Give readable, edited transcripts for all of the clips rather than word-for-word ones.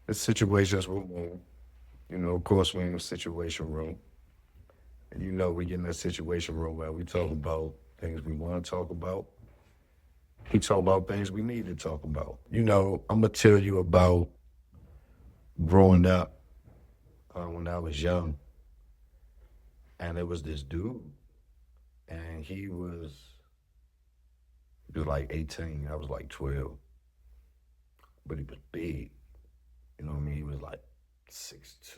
the situations room. You know, of course, we're in the situation room. And you know, we get in that situation room where we talk about things we want to talk about. We talk about things we need to talk about. You know, I'm going to tell you about growing up when I was young. And there was this dude, and he was like 18. I was like 12. But he was big. You know what I mean? He was like 6'2",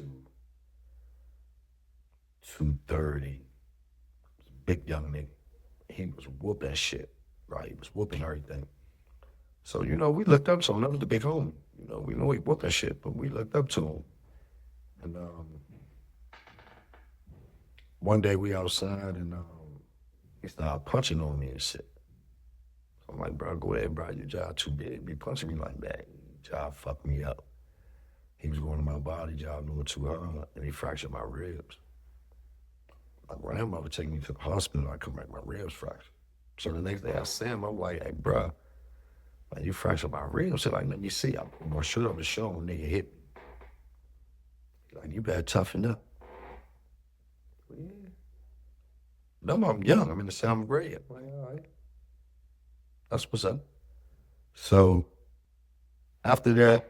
230. Big young nigga. He was whooping shit, right? He was whooping everything. So, you know, we looked up to him. That was the big homie. You know, we know he whooping shit, but we looked up to him. And one day we outside and he started punching on me and shit. So I'm like, bro, go ahead, bro. Your job too big. Be punching me like that. Your job fucked me up. He was going to my body, job doing too hard, and he fractured my ribs. My grandmother taking me to the hospital. I come back, my ribs fractured. So the next day I see him, I'm like, hey, bro, like you fractured my ribs. He's like, let me see. I'm gonna shoot up the show, nigga hit me. Like, you better toughen up. Well, yeah. No, I'm young. I'm in the seventh grade. I'm like, all right, that's what's up. So after that,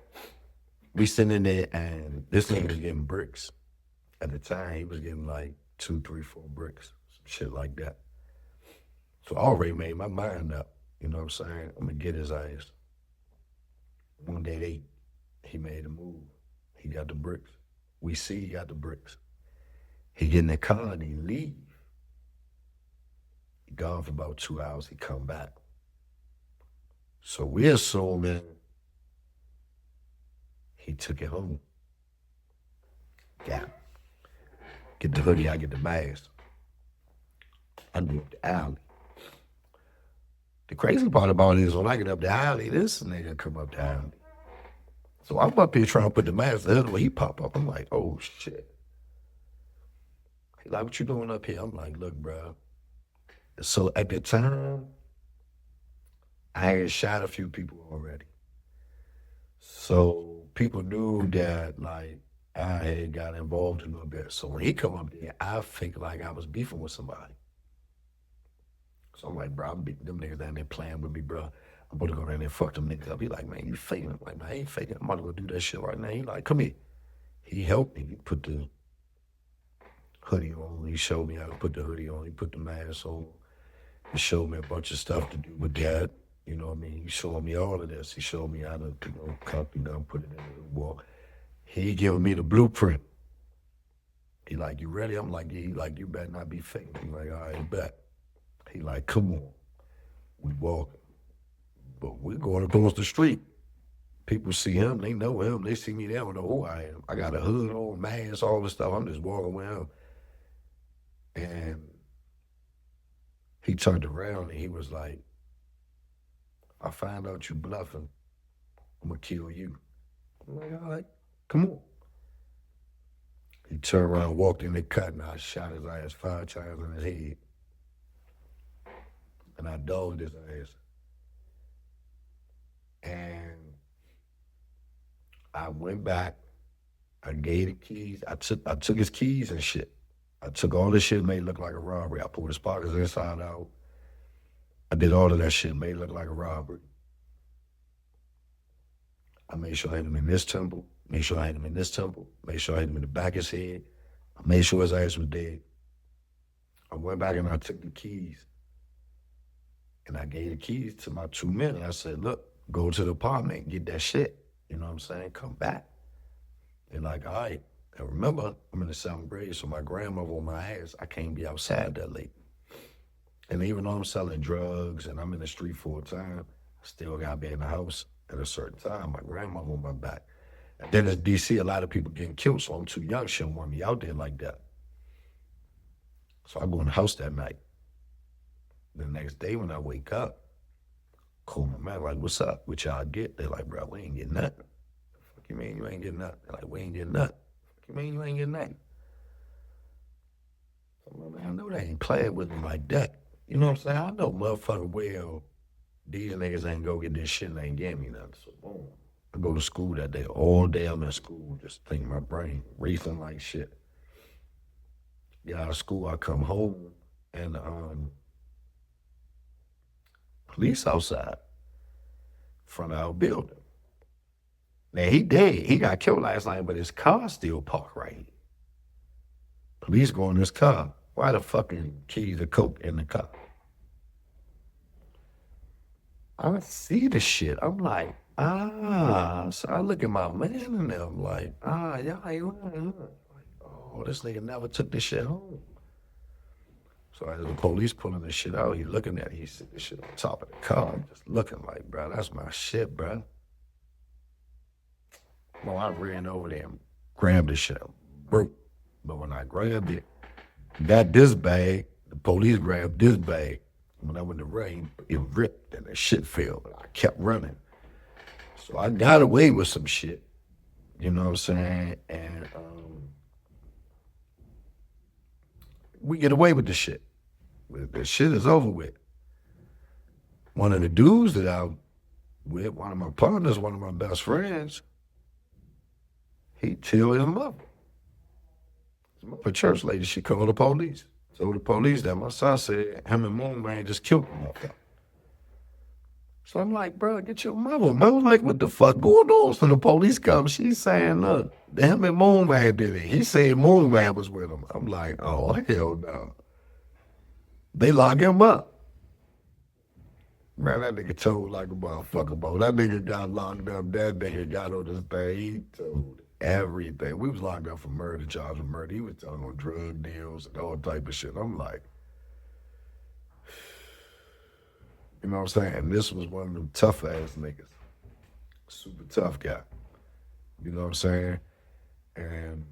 we sitting there and this nigga was getting bricks. At the time, he was getting like 2, 3, 4 bricks, some shit like that. So I already made my mind up. You know what I'm saying? I'm gonna get his ass. One day he made a move. He got the bricks. We see he got the bricks. He get in the car and he leave. He gone for about 2 hours. He come back. So we assuming he took it home. Yeah. Get the hoodie, I get the mask. I knew up the alley. The crazy part about it is when I get up the alley, this nigga come up the alley. So I'm up here trying to put the mask the other way. He pop up. I'm like, oh shit. He like, what you doing up here? I'm like, look, bro. So at the time, I had shot a few people already. So people knew that like I had got involved a little bit. So when he come up there, I think like I was beefing with somebody. So I'm like, bro, I'm beating them niggas down there playing with me, bro. I'm about to go down there and fuck them niggas up. He like, man, you faking. I'm like, man, I ain't faking. I'm about to go do that shit right now. He like, come here. He helped me. He put the hoodie on. He showed me how to put the hoodie on. He put the mask on. He showed me a bunch of stuff to do with that. You know what I mean? He showed me all of this. He showed me how to, copy down, put it in the wall. He giving me the blueprint. He like, you ready? I'm like, yeah. He like, you better not be faking. He like, all right, bet. He like, come on. We walking. But we going across the street. People see him, they know him. They see me, they don't know who I am. I got a hood on, mask, all this stuff. I'm just walking with him. And he turned around and he was like, I find out you bluffing, I'm gonna kill you. I'm like, all right, come on. He turned around, walked in the cut, and I shot his ass 5 times in his head. And I dogged his ass. And I went back, I gave the keys, I took his keys and shit. I took all this shit, made it look like a robbery. I pulled his pockets inside out. I did all of that shit, made it look like a robbery. I made sure I hit him in this temple, made sure I hit him in this temple, made sure I hit him in the back of his head. I made sure his ass was dead. I went back and I took the keys. And I gave the keys to my 2 men. And I said, look, go to the apartment and get that shit. You know what I'm saying? Come back. They're like, all right. And remember, I'm in the seventh grade, so my grandmother on my ass, I can't be outside that late. And even though I'm selling drugs and I'm in the street full time, I still gotta be in the house at a certain time. My grandmother on my back. And then in DC, a lot of people getting killed, so I'm too young. She don't want me out there like that. So I go in the house that night. The next day when I wake up, call my man, like, what's up? What y'all get? They're like, bro, we ain't getting nothing. Fuck you mean you ain't getting nothing? They're like, we ain't getting nothing. Fuck you mean you ain't getting nothing? I'm like, man, I know they ain't playing with me like that. You know what I'm saying? I know motherfucker well these niggas ain't go get this shit and they ain't give me nothing. So boom. I go to school that day. All day I'm in school, just thinking my brain racing like shit. Get out of school, I come home, and police outside front of our building. Now he dead. He got killed last night, but his car still parked right here. Police go in his car. Why the fucking keys of coke in the car? I see the shit. I'm like, So I look at my man and them like, y'all ain't lying, huh? Like, oh, this nigga never took this shit home. So as the police pulling this shit out, he looking at it. He see this shit on top of the car. I'm just looking like, bro, that's my shit, bro. Well, I ran over there and grabbed the shit. Broke. But when I grabbed it, got this bag, the police grabbed this bag. When I went to rain, it ripped and the shit fell. But I kept running. So I got away with some shit. You know what I'm saying? And we get away with the shit. The shit is over with. One of the dudes that I with, one of my partners, one of my best friends, he killed his mother. His mother, church lady, she called the police. Told the police that my son said him and Moon Man just killed him. So I'm like, bro, get your mother. I was like, what the fuck going on? So the police come. She's saying, look, him and Moon Man did it. He said Moon Man was with him. I'm like, oh, hell no. They lock him up. Man, that nigga told like a motherfucker, bro. That nigga got locked up. That nigga got on this thing. He told everything. We was locked up for murder, charged with murder. He was talking on drug deals and all type of shit. I'm like, you know what I'm saying? And this was one of them tough ass niggas. Super tough guy. You know what I'm saying? And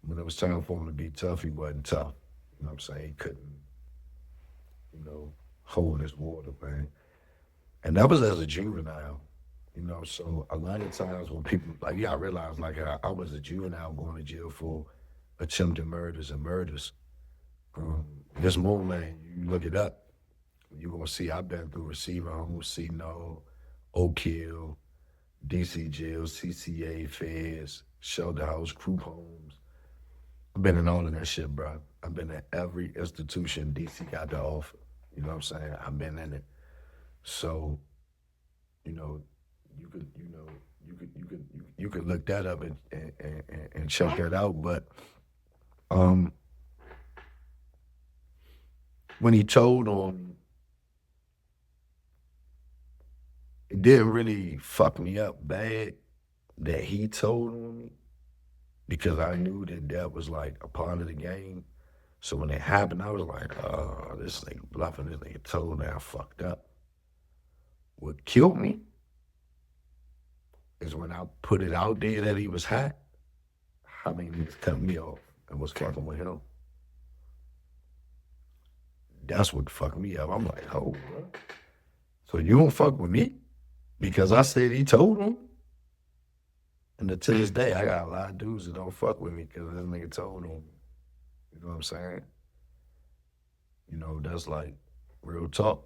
when it was time for him to be tough, he wasn't tough. You know what I'm saying? He couldn't, hold his water, man. And that was as a juvenile. So a lot of times when people, like, I realized, like, I was a juvenile going to jail for attempted murders and murders. This moment, you look it up, you're going to see I've been through Receiver Home, C-No, Oak Hill, DC Jail, CCA, Feds, Shelter House, Group Homes. I've been in all of that shit, bro. I've been in every institution DC got to offer. You know what I'm saying? I've been in it. So, you could look that up and check that out. But when he told on, it didn't really fuck me up bad that he told on me because I knew that was like a part of the game. So when it happened, I was like, oh, this nigga bluffing, this nigga told me I fucked up. What killed me is when I put it out there that he was hot, how many niggas cut me off and was fucking with him. That's what fucked me up. I'm like, oh, bro. So you don't fuck with me because I said he told him? And to this day, I got a lot of dudes that don't fuck with me because this nigga told them. You know what I'm saying? That's like real talk.